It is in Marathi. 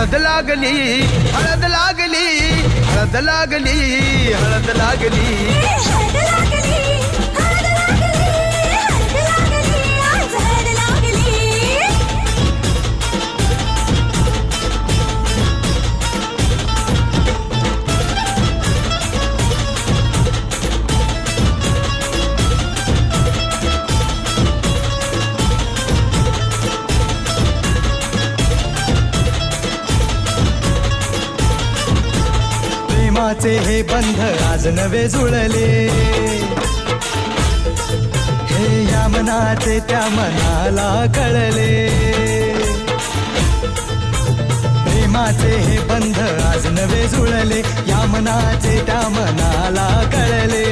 हळद लागली हळद लागली हळद लागली हळद लागली हळद लागली, हळद लागली, हळद लागली, आज हळद लागली. प्रेमाचे हे बंध आज नवे जुळले, हे या मनाचे त्या मनाला कळले. प्रेमाचे हे बंध आज नवे जुळले, या मनाचे त्या मनाला कळले.